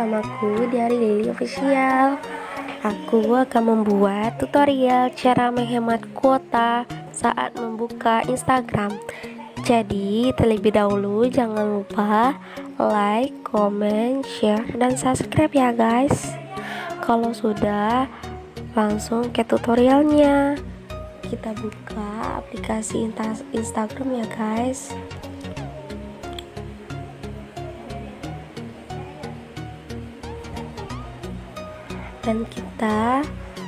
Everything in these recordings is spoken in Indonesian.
bersamaku di hari Lili Official. Aku akan membuat tutorial cara menghemat kuota saat membuka Instagram. Jadi terlebih dahulu jangan lupa like, comment, share, dan subscribe ya guys. Kalau sudah, langsung ke tutorialnya. Kita buka aplikasi Instagram ya guys. Dan kita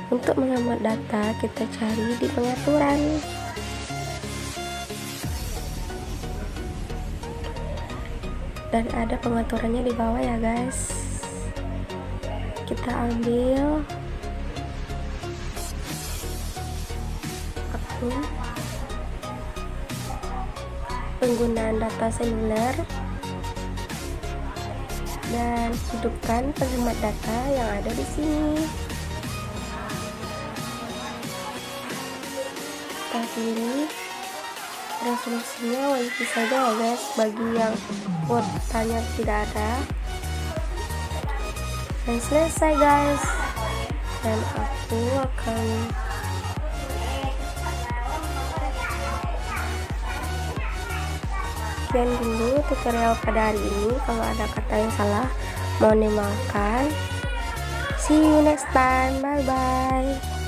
untuk menghemat data, kita cari di pengaturan. Dan ada pengaturannya di bawah ya guys. Kita ambil akun, penggunaan data seluler, dan hidupkan penghemat data yang ada di sini. Kita pilih resolusinya wifi saja ya guys, bagi yang kuotanya tidak ada. Dan selesai guys. Dan aku akan sekian dulu tutorial pada hari ini. Kalau ada kata yang salah mohon dimaafkan. See you next time, bye bye.